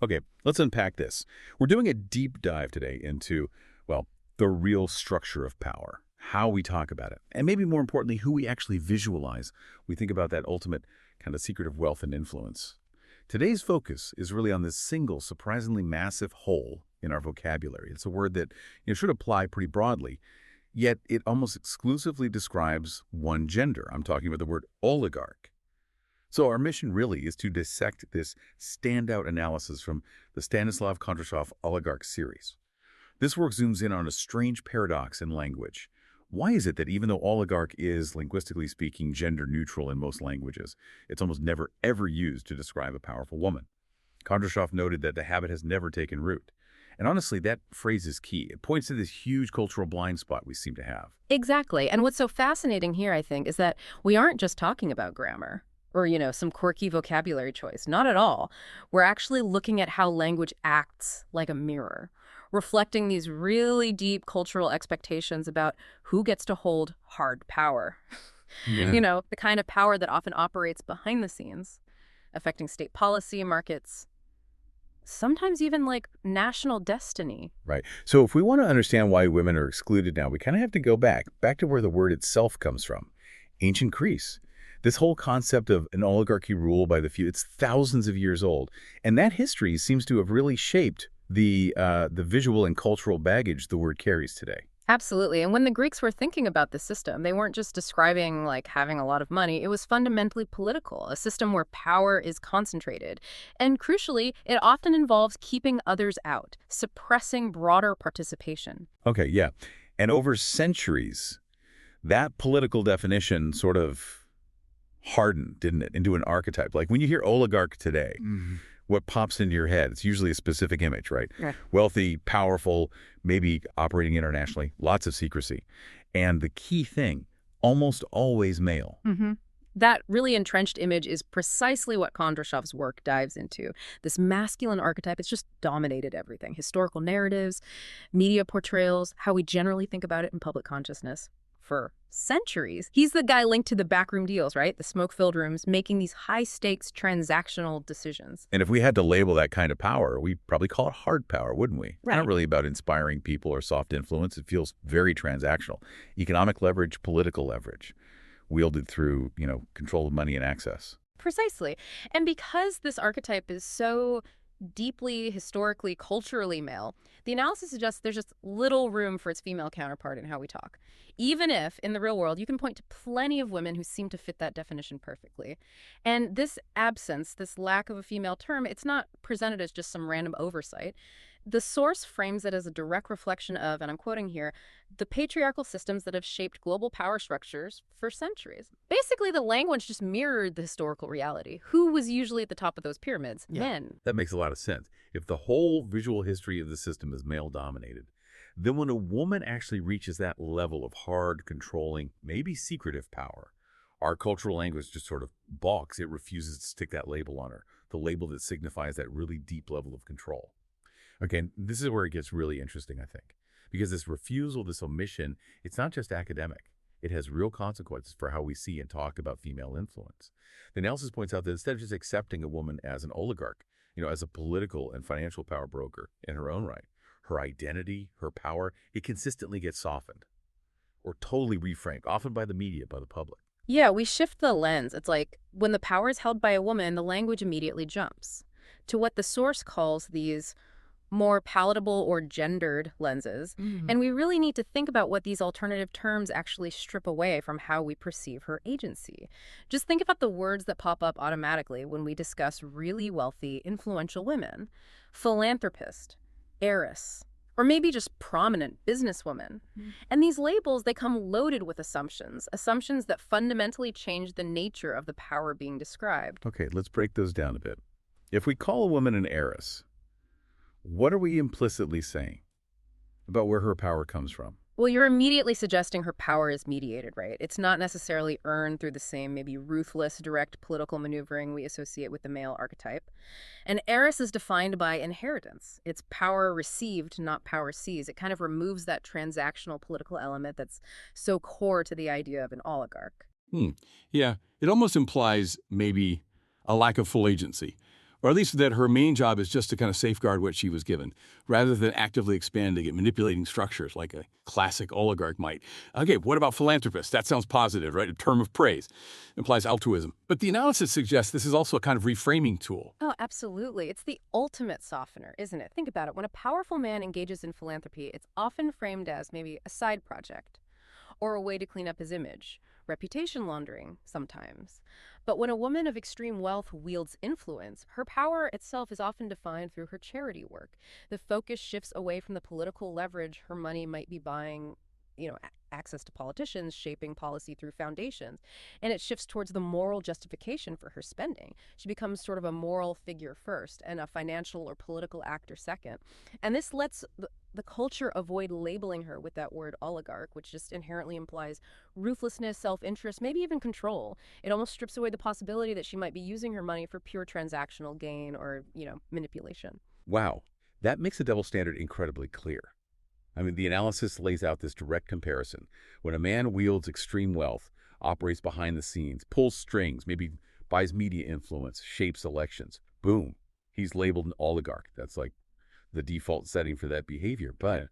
Okay, let's unpack this. We're doing a deep dive today into, well, the real structure of power, how we talk about it, and maybe more importantly, who we actually visualize. We think about that ultimate kind of secret of wealth and influence. Today's focus is really on this single, surprisingly massive hole in our vocabulary. It's a word that should apply pretty broadly, yet it almost exclusively describes one gender. I'm talking about the word oligarch. So our mission really is to dissect this standout analysis from the Stanislav Kondrashov Oligarch series. This work zooms in on a strange paradox in language. Why is it that even though oligarch is, linguistically speaking, gender neutral in most languages, it's almost never ever used to describe a powerful woman? Kondrashov noted that the habit has never taken root. And honestly, that phrase is key. It points to this huge cultural blind spot we seem to have. Exactly. And what's so fascinating here, I think, is that we aren't just talking about grammar or, some quirky vocabulary choice. Not at all. We're actually looking at how language acts like a mirror, reflecting these really deep cultural expectations about who gets to hold hard power. Yeah. The kind of power that often operates behind the scenes, affecting state policy, markets, sometimes even like national destiny. Right. So if we want to understand why women are excluded now, we kind of have to go back to where the word itself comes from, ancient Greece. This whole concept of an oligarchy rule by the few, it's thousands of years old. And that history seems to have really shaped the visual and cultural baggage the word carries today. Absolutely. And when the Greeks were thinking about the system, they weren't just describing like having a lot of money. It was fundamentally political, a system where power is concentrated. And crucially, it often involves keeping others out, suppressing broader participation. Okay, yeah. And over centuries, that political definition sort of hardened, didn't it, into an archetype. Like when you hear oligarch today, what pops into your head? It's usually a specific image, right? Yeah. Wealthy, powerful, maybe operating internationally, lots of secrecy. And the key thing, almost always male. That really entrenched image is precisely what Kondrashov's work dives into. This masculine archetype, it's just dominated everything. Historical narratives, media portrayals, how we generally think about it in public consciousness. For centuries, he's the guy linked to the backroom deals, right? The smoke-filled rooms, making these high-stakes transactional decisions. And if we had to label that kind of power, we'd probably call it hard power, wouldn't we? Right. It's not really about inspiring people or soft influence. It feels very transactional. Economic leverage, political leverage, wielded through, control of money and access. Precisely. And because this archetype is so deeply, historically, culturally male, the analysis suggests there's just little room for its female counterpart in how we talk. Even if, in the real world, you can point to plenty of women who seem to fit that definition perfectly. And this absence, this lack of a female term, it's not presented as just some random oversight. The source frames it as a direct reflection of, and I'm quoting here, the patriarchal systems that have shaped global power structures for centuries. Basically, the language just mirrored the historical reality. Who was usually at the top of those pyramids? Yeah. Men. That makes a lot of sense. If the whole visual history of the system is male-dominated, then when a woman actually reaches that level of hard, controlling, maybe secretive power, our cultural language just sort of balks. It refuses to stick that label on her, the label that signifies that really deep level of control. Okay, this is where it gets really interesting, I think, because this refusal, this omission, it's not just academic. It has real consequences for how we see and talk about female influence. The analysis points out that instead of just accepting a woman as an oligarch, as a political and financial power broker in her own right, her identity, her power, it consistently gets softened or totally reframed, often by the media, by the public. Yeah, we shift the lens. It's like when the power is held by a woman, the language immediately jumps to what the source calls these more palatable or gendered lenses. And we really need to think about what these alternative terms actually strip away from how we perceive her agency. Just think about the words that pop up automatically when we discuss really wealthy, influential women. Philanthropist, heiress, or maybe just prominent businesswoman. And these labels, they come loaded with assumptions that fundamentally change the nature of the power being described. Okay, let's break those down a bit. If we call a woman an heiress, what are we implicitly saying about where her power comes from? Well, you're immediately suggesting her power is mediated, right? It's not necessarily earned through the same maybe ruthless, direct political maneuvering we associate with the male archetype. An heiress is defined by inheritance. It's power received, not power seized. It kind of removes that transactional political element that's so core to the idea of an oligarch. Yeah, it almost implies maybe a lack of full agency. Or at least that her main job is just to kind of safeguard what she was given, rather than actively expanding and manipulating structures like a classic oligarch might. Okay, what about philanthropist? That sounds positive, right? A term of praise. Implies altruism. But the analysis suggests this is also a kind of reframing tool. Oh, absolutely. It's the ultimate softener, isn't it? Think about it. When a powerful man engages in philanthropy, it's often framed as maybe a side project or a way to clean up his image. Reputation laundering, sometimes. But when a woman of extreme wealth wields influence, her power itself is often defined through her charity work. The focus shifts away from the political leverage her money might be buying, access to politicians, shaping policy through foundations, and it shifts towards the moral justification for her spending. She becomes sort of a moral figure first and a financial or political actor second. And this lets the culture avoid labeling her with that word oligarch, which just inherently implies ruthlessness, self-interest, maybe even control. It almost strips away the possibility that she might be using her money for pure transactional gain or, manipulation. Wow, that makes the double standard incredibly clear. I mean, the analysis lays out this direct comparison. When a man wields extreme wealth, operates behind the scenes, pulls strings, maybe buys media influence, shapes elections, boom, he's labeled an oligarch. That's like the default setting for that behavior. But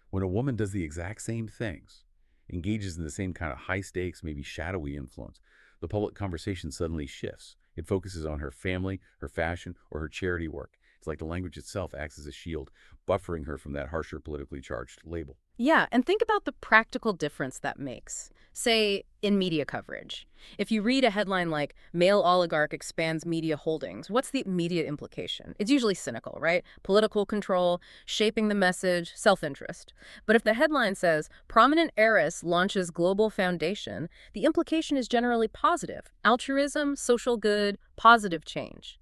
when a woman does the exact same things, engages in the same kind of high stakes, maybe shadowy influence, the public conversation suddenly shifts. It focuses on her family, her fashion, or her charity work. It's like the language itself acts as a shield, buffering her from that harsher politically charged label. Yeah, and think about the practical difference that makes. Say, in media coverage. If you read a headline like, "Male oligarch expands media holdings," what's the immediate implication? It's usually cynical, right? Political control, shaping the message, self-interest. But if the headline says, "Prominent heiress launches global foundation," the implication is generally positive. Altruism, social good, positive change.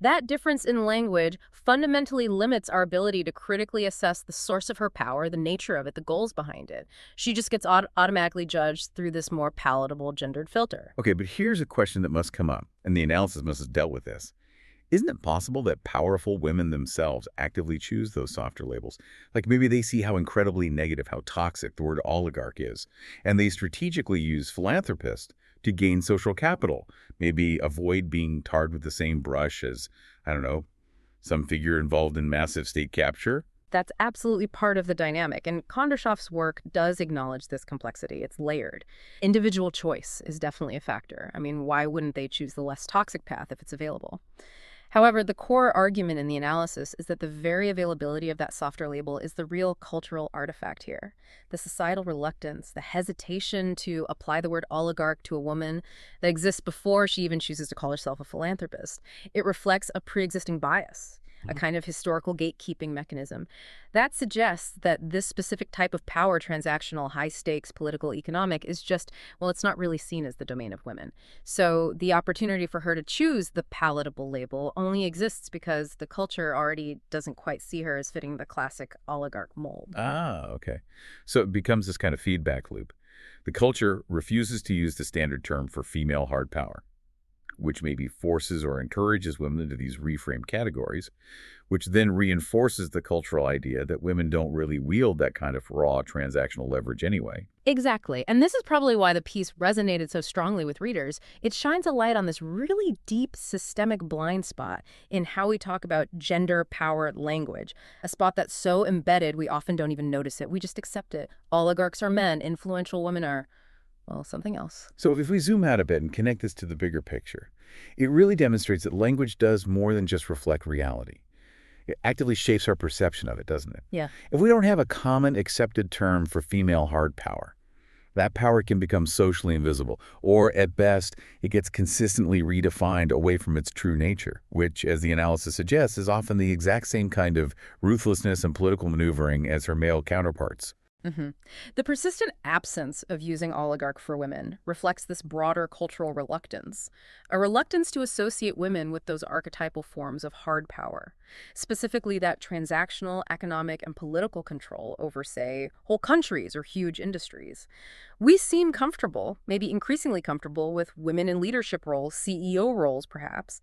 That difference in language fundamentally limits our ability to critically assess the source of her power, the nature of it, the goals behind it. She just gets automatically judged through this more palatable gendered filter. Okay, but here's a question that must come up, and the analysis must have dealt with this. Isn't it possible that powerful women themselves actively choose those softer labels? Like maybe they see how incredibly negative, how toxic the word oligarch is, and they strategically use philanthropist to gain social capital, maybe avoid being tarred with the same brush as, I don't know, some figure involved in massive state capture? That's absolutely part of the dynamic, and Kondrashov's work does acknowledge this complexity. It's layered. Individual choice is definitely a factor. I mean, why wouldn't they choose the less toxic path if it's available? However, the core argument in the analysis is that the very availability of that softer label is the real cultural artifact here. The societal reluctance, the hesitation to apply the word oligarch to a woman that exists before she even chooses to call herself a philanthropist. It reflects a pre-existing bias, a kind of historical gatekeeping mechanism. That suggests that this specific type of power, transactional, high-stakes, political, economic, is just, well, it's not really seen as the domain of women. So the opportunity for her to choose the palatable label only exists because the culture already doesn't quite see her as fitting the classic oligarch mold. Ah, okay. So it becomes this kind of feedback loop. The culture refuses to use the standard term for female hard power, which maybe forces or encourages women into these reframed categories, which then reinforces the cultural idea that women don't really wield that kind of raw transactional leverage anyway. Exactly. And this is probably why the piece resonated so strongly with readers. It shines a light on this really deep systemic blind spot in how we talk about gender-powered language, a spot that's so embedded we often don't even notice it. We just accept it. Oligarchs are men, influential women are, well, something else. So if we zoom out a bit and connect this to the bigger picture, it really demonstrates that language does more than just reflect reality. It actively shapes our perception of it, doesn't it? Yeah. If we don't have a common accepted term for female hard power, that power can become socially invisible, or at best, it gets consistently redefined away from its true nature, which, as the analysis suggests, is often the exact same kind of ruthlessness and political maneuvering as her male counterparts. The persistent absence of using oligarch for women reflects this broader cultural reluctance, a reluctance to associate women with those archetypal forms of hard power, specifically that transactional, economic, and political control over, say, whole countries or huge industries. We seem comfortable, maybe increasingly comfortable, with women in leadership roles, CEO roles perhaps,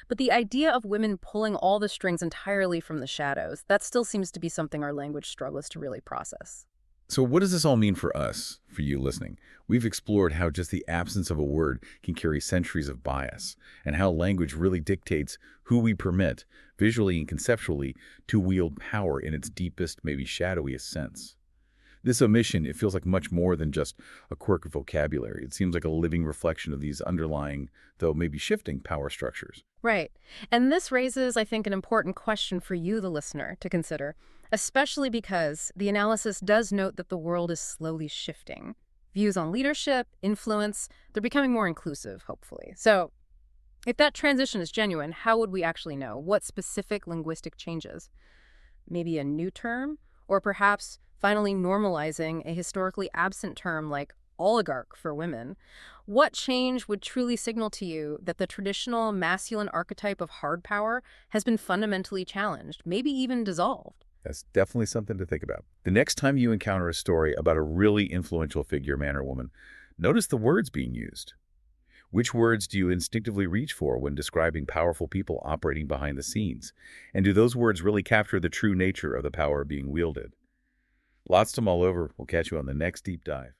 but the idea of women pulling all the strings entirely from the shadows, that still seems to be something our language struggles to really process. So what does this all mean for us, for you listening? We've explored how just the absence of a word can carry centuries of bias, and how language really dictates who we permit, visually and conceptually, to wield power in its deepest, maybe shadowiest sense. This omission, it feels like much more than just a quirk of vocabulary. It seems like a living reflection of these underlying, though maybe shifting, power structures. Right. And this raises, I think, an important question for you, the listener, to consider, especially because the analysis does note that the world is slowly shifting. Views on leadership, influence, they're becoming more inclusive, hopefully. So if that transition is genuine, how would we actually know? What specific linguistic changes? Maybe a new term? Or perhaps finally normalizing a historically absent term like oligarch for women? What change would truly signal to you that the traditional masculine archetype of hard power has been fundamentally challenged, maybe even dissolved? That's definitely something to think about. The next time you encounter a story about a really influential figure, man or woman, notice the words being used. Which words do you instinctively reach for when describing powerful people operating behind the scenes? And do those words really capture the true nature of the power being wielded? Lots to mull over. We'll catch you on the next deep dive.